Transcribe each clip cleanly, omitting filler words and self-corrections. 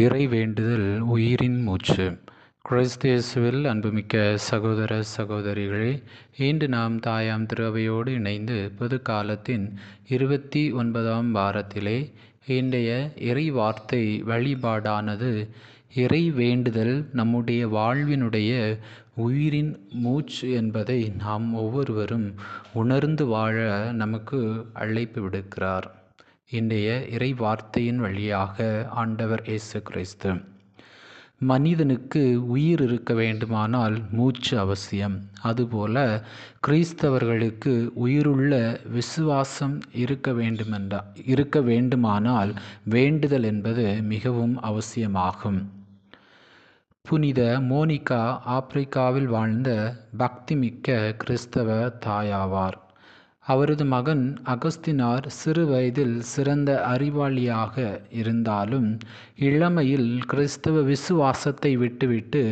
இறை வேண்டுதல் உயிரின் மூச்சு. கிறிஸ்து இயேசுவில் அன்புமிக்க சகோதர சகோதரிகளே, இன்று நாம் தாயாம் திரு அவையோடு இணைந்து பொது காலத்தின் 29ஆம் வாரத்திலே இன்றைய இறை வார்த்தை வழிபாடானது இறை வேண்டுதல் நம்முடைய வாழ்வினுடைய உயிரின் மூச்சு என்பதை நாம் ஒவ்வொருவரும் உணர்ந்து வாழ நமக்கு அழைப்பு விடுக்கிறார். இன்றைய இறை வார்த்தையின் வழியாக ஆண்டவர் இயேசு கிறிஸ்து, மனிதனுக்கு உயிர் இருக்க வேண்டுமானால் மூச்சு அவசியம். அதுபோல கிறிஸ்தவர்களுக்கு உயிருள்ள விசுவாசம் இருக்க வேண்டுமானால் வேண்டுதல் என்பது மிகவும் அவசியமாகும். புனித மோனிகா ஆப்பிரிக்காவில் வாழ்ந்த பக்திமிக்க கிறிஸ்தவ தாயாவார். அவரது மகன் அகஸ்தினார் சிறு வயதில் சிறந்த அறிவாளியாக இருந்தாலும் இளமையில் கிறிஸ்தவ விசுவாசத்தை விட்டுவிட்டு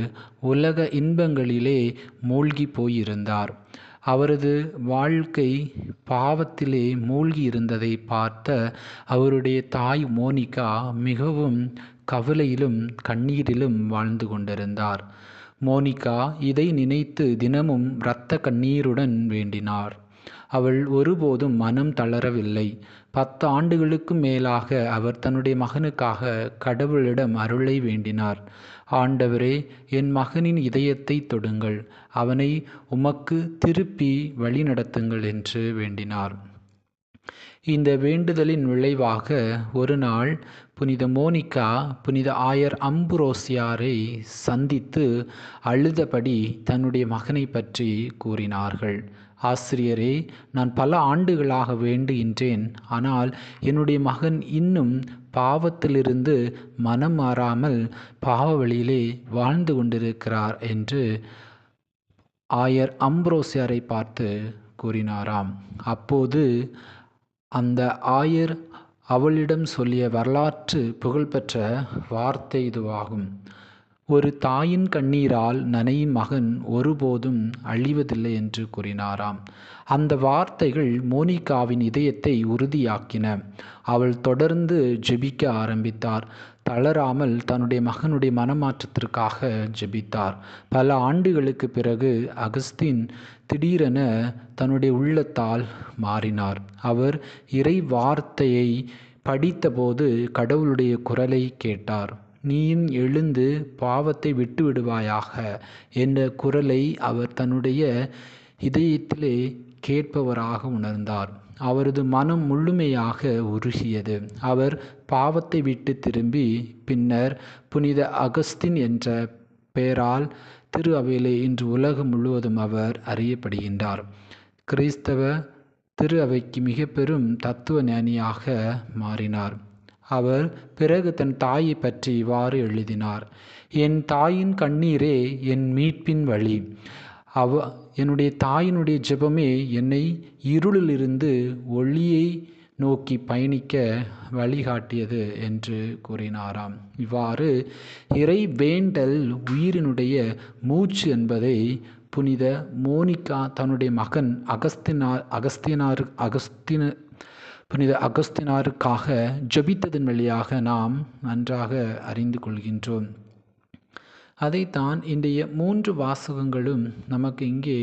உலக இன்பங்களிலே மூழ்கி போயிருந்தார். அவரது வாழ்க்கை பாவத்திலே மூழ்கி இருந்ததை பார்த்த அவருடைய தாய் மோனிகா மிகவும் கவலையிலும் கண்ணீரிலும் வாழ்ந்து கொண்டிருந்தார். மோனிகா இதை நினைத்து தினமும் இரத்த கண்ணீருடன் வேண்டினார். அவள் ஒருபோதும் மனம் தளரவில்லை. 10 ஆண்டுகளுக்கும் மேலாக அவர் தன்னுடைய மகனுக்காக கடவுளிடம் அருளை வேண்டினார். ஆண்டவரே, என் மகனின் இதயத்தை தொடுங்கள், அவனை உமக்கு திருப்பி வழிநடத்துங்கள் என்று வேண்டினார். இந்த வேண்டுதலின் விளைவாக ஒரு நாள் புனித மோனிகா புனித ஆயர் அம்புரோசியாரை சந்தித்து அழுதபடி தன்னுடைய மகனை பற்றி கூறினார்கள். ஆசிரியரே, நான் பல ஆண்டுகளாக வேண்டுகின்றேன், ஆனால் என்னுடைய மகன் இன்னும் பாவத்திலிருந்து மனம் மாறாமல் பாவ வழியிலே வாழ்ந்து கொண்டிருக்கிறார் என்று ஆயர் அம்புரோசியாரை பார்த்து கூறினாராம். அப்போது அந்த ஆயர் அவளிடம் சொல்லிய வரலாற்று புகழ்பெற்ற வார்த்தை இதுவாகும்: ஒரு தாயின் கண்ணீரால் நனையும் மகன் ஒருபோதும் அழிவதில்லை என்று கூறினாராம். அந்த வார்த்தைகள் மோனிகாவின் இதயத்தை உறுதியாக்கின. அவள் தொடர்ந்து ஜெபிக்க ஆரம்பித்தார். தளராமல் தன்னுடைய மகனுடைய மனமாற்றத்திற்காக ஜெபித்தார். பல ஆண்டுகளுக்கு பிறகு அகஸ்தின் திடீரென தன்னுடைய உள்ளத்தால் மாறினார். அவர் இறை வார்த்தையை படித்தபோது கடவுளுடைய குரலை கேட்டார். நீயும் எழுந்து பாவத்தை விட்டு விடுவாயாக என்ற குரலை அவர் தன்னுடைய இதயத்திலே கேட்பவராக உணர்ந்தார். அவரது மனம் முழுமையாக உருகியது. அவர் பாவத்தை விட்டு திரும்பி பின்னர் புனித அகஸ்தின் என்ற பெயரால் திரு அவையிலே இன்று உலகம் முழுவதும் அவர் அறியப்படுகின்றார். கிறிஸ்தவ திரு அவைக்கு மிக பெரும் தத்துவ ஞானியாக மாறினார். அவர் பிறகு தன் தாயை பற்றி இவ்வாறு எழுதினார்: என் தாயின் கண்ணீரே என் மீட்பின் வழி. என்னுடைய தாயினுடைய ஜெபமே என்னை இருளிலிருந்து ஒளியை நோக்கி பயணிக்க வழிகாட்டியது என்று கூறினாராம். இவ்வாறு இறை வேண்டல் உயிரினுடைய மூச்சு என்பதை புனித மோனிகா தன்னுடைய மகன் புனித அகஸ்தினாருக்காக ஜெபித்ததன் வழியாக நாம் நன்றாக அறிந்து கொள்கின்றோம். அதைத்தான் இன்றைய 3 வாசகங்களும் நமக்கு இங்கே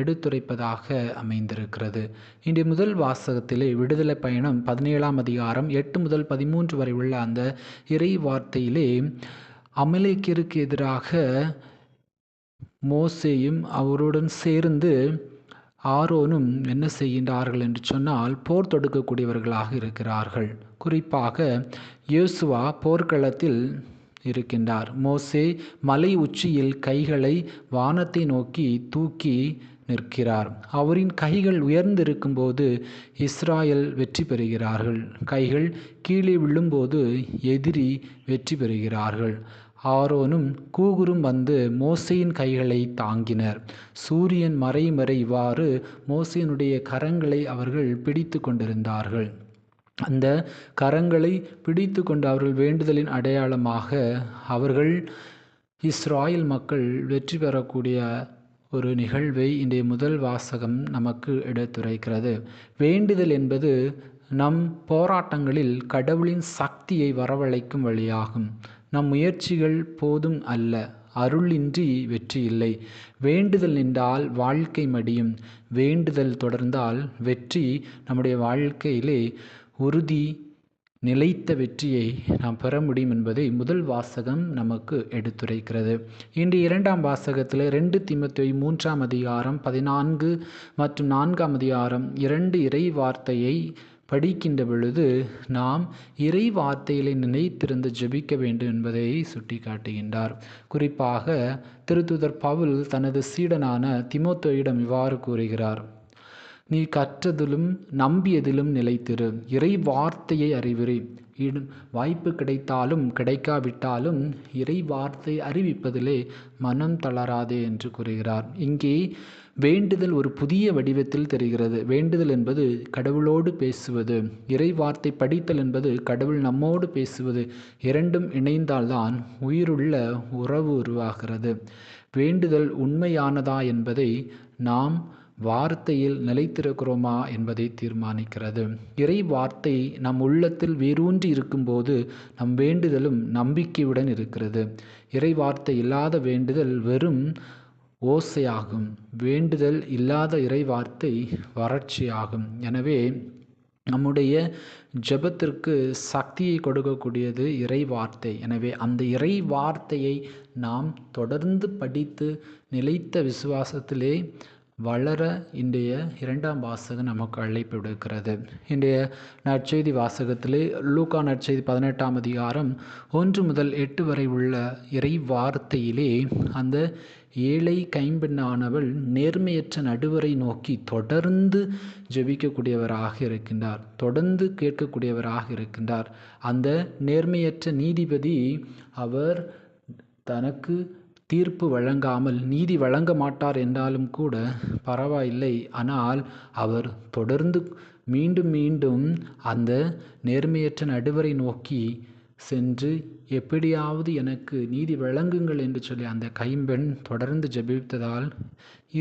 எடுத்துரைப்பதாக அமைந்திருக்கிறது. இன்றைய முதல் வாசகத்திலே விடுதலை பயணம் 17ஆம் அதிகாரம் 8 முதல் 13 வரை உள்ள அந்த இறை வார்த்தையிலே அமலேக்கியருக்கு எதிராக மோசேயும் அவருடன் சேர்ந்து ஆரோனும் என்ன செய்கின்றார்கள் என்று சொன்னால் போர் தொடுக்கக்கூடியவர்களாக இருக்கிறார்கள். குறிப்பாக யோசுவா போர்க்களத்தில் இருக்கின்றார். மோசே மலை உச்சியில் கைகளை வானத்தை நோக்கி தூக்கி நிற்கிறார். அவரின் கைகள் உயர்ந்திருக்கும் போது இஸ்ராயல் வெற்றி பெறுகிறார்கள். கைகள் கீழே விழும்போது எதிரி வெற்றி பெறுகிறார்கள். ஆரோனும் கூகுரும் வந்து மோசேயின் கைகளை தாங்கினர். சூரியன் மறையும் வரை இவ்வாறு மோசேயினுடைய கரங்களை அவர்கள் பிடித்து கொண்டிருந்தார்கள். அந்த கரங்களை பிடித்து கொண்டு அவர்கள் வேண்டுதலின் அடையாளமாக அவர்கள் இஸ்ராயல் மக்கள் வெற்றி பெறக்கூடிய ஒரு நிகழ்வை இன்றைய முதல் வாசகம் நமக்கு எடுத்துரைக்கிறது. வேண்டுதல் என்பது நம் போராட்டங்களில் கடவுளின் சக்தியை வரவழைக்கும் வழியாகும். நம் முயற்சிகள் போதும் அல்ல, அருளின்றி வெற்றி இல்லை. வேண்டுதல் நின்றால் வாழ்க்கை மடியும், வேண்டுதல் தொடர்ந்தால் வெற்றி நம்முடைய வாழ்க்கையிலே உறுதி நிலைத்த வெற்றியை நாம் பெற முடியும் என்பதை முதல் வாசகம் நமக்கு எடுத்துரைக்கிறது. இன்று 2ஆம் வாசகத்தில் 2 தீமோத்தேயு 3ஆம் அதிகாரம் 14 மற்றும் 4ஆம் அதிகாரம் 2 இறை வார்த்தையை படிக்கின்ற பொழுது நாம் இறை வார்த்தைகளை நினைத்திருந்து ஜெபிக்க வேண்டும் என்பதை சுட்டி காட்டுகின்றார். குறிப்பாக திருத்தூதர் பவுல் தனது சீடனான தீமோத்தேயுவிடம் இவ்வாறு கூறுகிறார்: நீ கற்றதிலும் நம்பியதிலும் நிலைத்திரு, இறை வார்த்தையை அறிவிரு. வாய்ப்பு கிடைத்தாலும் கிடைக்காவிட்டாலும் இறை வார்த்தை அறிவிப்பதிலே மனம் தளராதே என்று கூறுகிறார். இங்கே வேண்டுதல் ஒரு புதிய வடிவத்தில் தெரிகிறது. வேண்டுதல் என்பது கடவுளோடு பேசுவது, இறை வார்த்தை படித்தல் என்பது கடவுள் நம்மோடு பேசுவது. இரண்டும் இணைந்தால்தான் உயிருள்ள உறவு உருவாகிறது. வேண்டுதல் உண்மையானதா என்பதை நாம் வார்த்தையில் நிலைத்திருக்கிறோமா என்பதை தீர்மானிக்கிறது. இறை வார்த்தை நம் உள்ளத்தில் வேரூன்றி இருக்கும்போது நம் வேண்டுதலும் நம்பிக்கையுடன் இருக்கிறது. இறை வார்த்தை இல்லாத வேண்டுதல் வெறும் ஓசையாகும். வேண்டுதல் இல்லாத இறை வார்த்தை வறட்சியாகும். எனவே நம்முடைய ஜெபத்திற்கு சக்தியை கொடுக்கக்கூடியது இறை வார்த்தை. எனவே அந்த இறை வார்த்தையை நாம் தொடர்ந்து படித்து நிலைத்த விசுவாசத்திலே வளர இன்றைய 2ஆம் வாசகம் நமக்கு அழைப்பு விடுக்கிறது. இன்றைய நற்செய்தி வாசகத்திலே லூக்கா நற்செய்தி 18ஆம் அதிகாரம் 1 முதல் 8 வரை உள்ள இறை வார்த்தையிலே அந்த ஏழை கைம்பெண்ணானவள் நேர்மையற்ற நடுவரை நோக்கி தொடர்ந்து ஜெபிக்கக்கூடியவராக இருக்கின்றார், தொடர்ந்து கேட்கக்கூடியவராக இருக்கின்றார். அந்த நேர்மையற்ற நீதிபதி அவர் தனக்கு தீர்ப்பு வழங்காமல் நீதி வழங்க மாட்டார் என்றாலும் கூட பரவாயில்லை, ஆனால் அவர் தொடர்ந்து மீண்டும் மீண்டும் அந்த நேர்மையற்ற நடுவரை நோக்கி சென்று எப்படியாவது எனக்கு நீதி வழங்குங்கள் என்று சொல்லி அந்த கைம்பெண் தொடர்ந்து ஜெபித்ததால்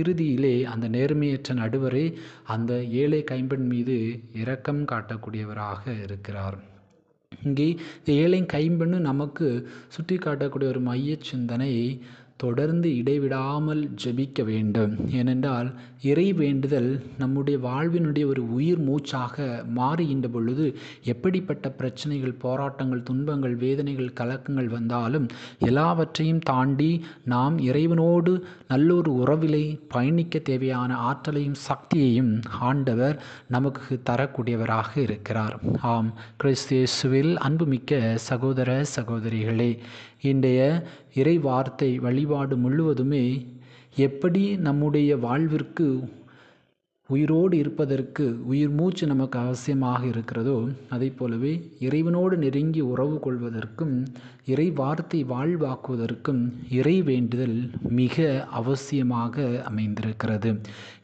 இறுதியிலே அந்த நேர்மையற்ற நடுவரே அந்த ஏழை கைம்பெண் மீது இரக்கம் காட்டக்கூடியவராக இருக்கிறார். இங்கே ஏழை கைம்பெண்ணு நமக்கு சுட்டி காட்டக்கூடிய ஒரு மைய சிந்தனை, தொடர்ந்து இடைவிடாமல் ஜெபிக்க வேண்டும். ஏனென்றால் இறை வேண்டுதல் நம்முடைய வாழ்வினுடைய ஒரு உயிர் மூச்சாக மாறுகின்ற பொழுது எப்படிப்பட்ட பிரச்சனைகள், போராட்டங்கள், துன்பங்கள், வேதனைகள், கலக்கங்கள் வந்தாலும் எல்லாவற்றையும் தாண்டி நாம் இறைவனோடு நல்லொரு உறவிலை பயணிக்க தேவையான ஆற்றலையும் சக்தியையும் ஆண்டவர் நமக்கு தரக்கூடியவராக இருக்கிறார். ஆம், கிறிஸ்து இயேசுவில் அன்புமிக்க சகோதர சகோதரிகளே, இன்றைய இறை வார்த்தை வழிபாடு முழுவதுமே எப்படி நம்முடைய வாழ்விற்கு உயிரோடு இருப்பதற்கு உயிர் மூச்சு நமக்கு அவசியமாக இருக்கிறதோ அதை போலவே இறைவனோடு நெருங்கி உறவு கொள்வதற்கும் இறை வார்த்தை வாழ்வாக்குவதற்கும் இறை வேண்டுதல் மிக அவசியமாக அமைந்திருக்கிறது.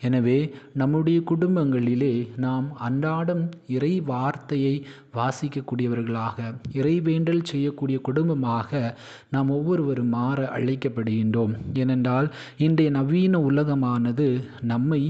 எனவே நம்முடைய குடும்பங்களிலே நாம் அன்றாடம் இறை வார்த்தையை வாசிக்கக்கூடியவர்களாக, இறை வேண்டல் செய்யக்கூடிய குடும்பமாக நாம் ஒவ்வொருவரும் மாற அழைக்கப்படுகின்றோம். ஏனென்றால் இன்றைய நவீன உலகமானது நம்மை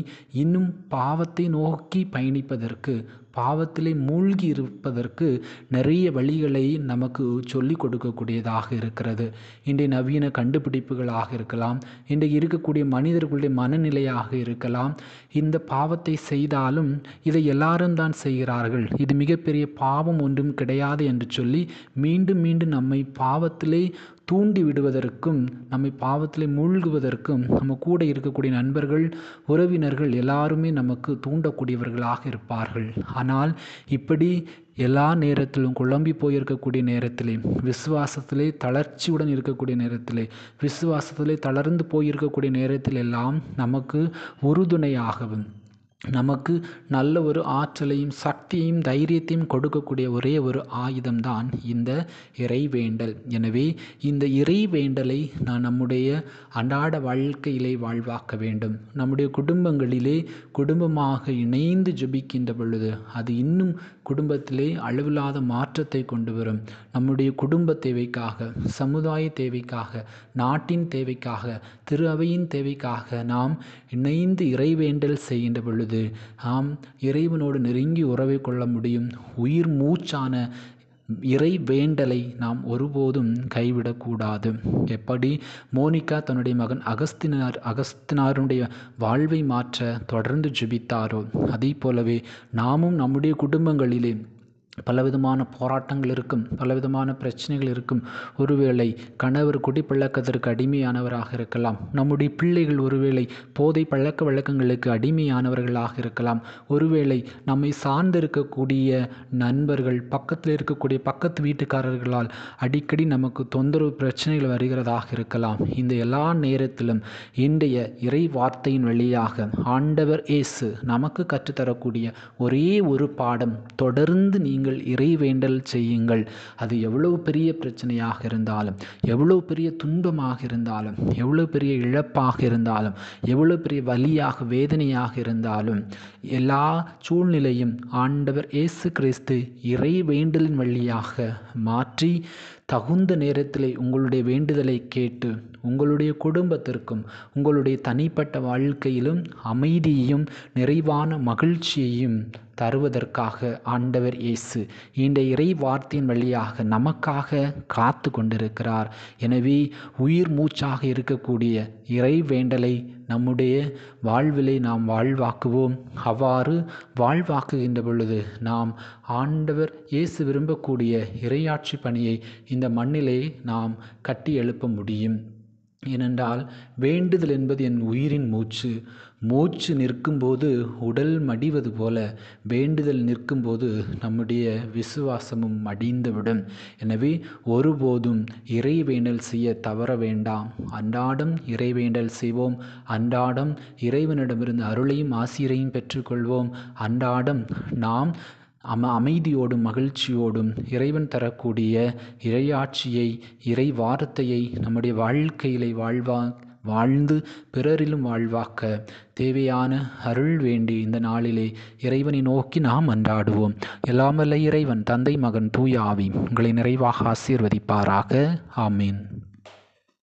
இன்னும் பாவத்தை நோக்கி பயணிப்பதற்கு, பாவத்திலே மூழ்கி இருப்பதற்கு நிறைய வழிகளை நமக்கு சொல்லிக் கொடுக்கக்கூடியதாக இருக்கிறது. இன்றைய நவீன கண்டுபிடிப்புகளாக இருக்கலாம், இன்றைக்கு இருக்கக்கூடிய மனிதர்களுடைய மனநிலையாக இருக்கலாம். இந்த பாவத்தை செய்தாலும் இதை எல்லாரும் தான் செய்கிறார்கள், இது மிகப்பெரிய பாவம் ஒன்றும் கிடையாது என்று சொல்லி மீண்டும் மீண்டும் நம்மை பாவத்திலே தூண்டி விடுவதற்கும், நம்மை பாவத்திலே மூழ்குவதற்கும் நம்ம கூட இருக்கக்கூடிய நண்பர்கள், உறவினர்கள் எல்லாருமே நமக்கு தூண்டக்கூடியவர்களாக இருப்பார்கள். ஆனால் இப்படி எல்லா நேரத்திலும் குழம்பி போயிருக்கக்கூடிய நேரத்திலே, விசுவாசத்திலே தளர்ச்சியுடன் இருக்கக்கூடிய நேரத்திலே, விசுவாசத்திலே தளர்ந்து போயிருக்கக்கூடிய நேரத்தில் எல்லாம் நமக்கு உறுதுணையாகவும் நமக்கு நல்ல ஒரு ஆற்றலையும் சக்தியையும் தைரியத்தையும் கொடுக்கக்கூடிய ஒரே ஒரு ஆயுதம்தான் இந்த இறைவேண்டல். எனவே இந்த இறைவேண்டலை நான் நம்முடைய அன்றாட வாழ்க்கையிலே வாழ்வாக்க வேண்டும். நம்முடைய குடும்பங்களிலே குடும்பமாக இணைந்து ஜெபிக்கின்ற பொழுது அது இன்னும் குடும்பத்திலே அளவில்லாத மாற்றத்தை கொண்டு வரும். நம்முடைய குடும்ப தேவைக்காக, சமுதாய தேவைக்காக, நாட்டின் தேவைக்காக, திரு அவையின் தேவைக்காக நாம் இணைந்து இறைவேண்டல் செய்கின்ற பொழுது நாம் இறைவனோடு நெருங்கி உறவை கொள்ள முடியும். உயிர் மூச்சான இறை வேண்டலை நாம் ஒருபோதும் கைவிடக்கூடாது. எப்படி மோனிகா தன்னுடைய மகன் அகஸ்தினாருடைய வாழ்வை மாற்ற தொடர்ந்து ஜெபித்தாரோ, அதே போலவே நாமும் நம்முடைய குடும்பங்களிலே பலவிதமான போராட்டங்கள் இருக்கும், பலவிதமான பிரச்சனைகள் இருக்கும். ஒருவேளை கணவர் குடிப்பழக்கத்திற்கு அடிமையானவராக இருக்கலாம், நம்முடைய பிள்ளைகள் ஒருவேளை போதை பழக்க வழக்கங்களுக்கு அடிமையானவர்களாக இருக்கலாம், ஒருவேளை நம்மை சார்ந்திருக்கக்கூடிய நண்பர்கள், பக்கத்தில் இருக்கக்கூடிய பக்கத்து வீட்டுக்காரர்களால் அடிக்கடி நமக்கு தொந்தரவு பிரச்சனைகள் வருகிறதாக இருக்கலாம். இந்த எல்லா நேரத்திலும் இன்றைய இறை வார்த்தையின் வழியாக ஆண்டவர் இயேசு நமக்கு கற்றுத்தரக்கூடிய ஒரே ஒரு பாடம், தொடர்ந்து நீங்கள் இறை வேண்டல் செய்யுங்கள். அது எவ்வளவு பெரிய பிரச்சனையாக இருந்தாலும், எவ்வளவு பெரிய துன்பமாக இருந்தாலும், எவ்வளவு பெரிய இழப்பாக இருந்தாலும், எவ்வளவு பெரிய வலியாக வேதனையாக இருந்தாலும், எல்லா சூழ்நிலையும் ஆண்டவர் இயேசு கிறிஸ்து இறை வேண்டலின் வழியாக மாற்றி தகுந்த நேரத்திலே உங்களுடைய வேண்டுதலை கேட்டு உங்களுடைய குடும்பத்திற்கும் உங்களுடைய தனிப்பட்ட வாழ்க்கையிலும் அமைதியையும் நிறைவான மகிழ்ச்சியையும் தருவதற்காக ஆண்டவர் இயேசு இந்த இறை வார்த்தையின் வழியாக நமக்காக காத்து கொண்டிருக்கிறார். எனவே உயிர் மூச்சாக இருக்கக்கூடிய இறை வேண்டலை நம்முடைய வாழ்விலை நாம் வாழ்வாக்குவோம். அவ்வாறு வாழ்வாக்குகின்ற பொழுது நாம் ஆண்டவர் இயேசு விரும்பக்கூடிய இறையாட்சி பணியை இந்த மண்ணிலே நாம் கட்டி எழுப்ப முடியும். ஏனென்றால் வேண்டுதல் என்பது என் உயிரின் மூச்சு. மூச்சு நிற்கும்போது உடல் மடிவது போல வேண்டுதல் நிற்கும்போது நம்முடைய விசுவாசமும் மடிந்துவிடும். எனவே ஒருபோதும் இறை வேண்டல் செய்ய தவற வேண்டாம். அன்றாடம் இறை வேண்டல் செய்வோம். அன்றாடம் இறைவனிடமிருந்து அருளையும் ஆசிரையும் பெற்றுக்கொள்வோம். அன்றாடம் நாம் அமைதியோடும் மகிழ்ச்சியோடும் இறைவன் தரக்கூடிய இறையாட்சியை, இறை வார்த்தையை நம்முடைய வாழ்க்கையிலே வாழ்ந்து பிறரிலும் வாழ்வாக்க தேவையான அருள் வேண்டி இந்த நாளிலே இறைவனை நோக்கி நாம் மன்றாடுவோம். எல்லாமல்ல இறைவன் தந்தை, மகன், தூய ஆவி உங்களை நிறைவாக ஆசீர்வதிப்பாராக. ஆமீன்.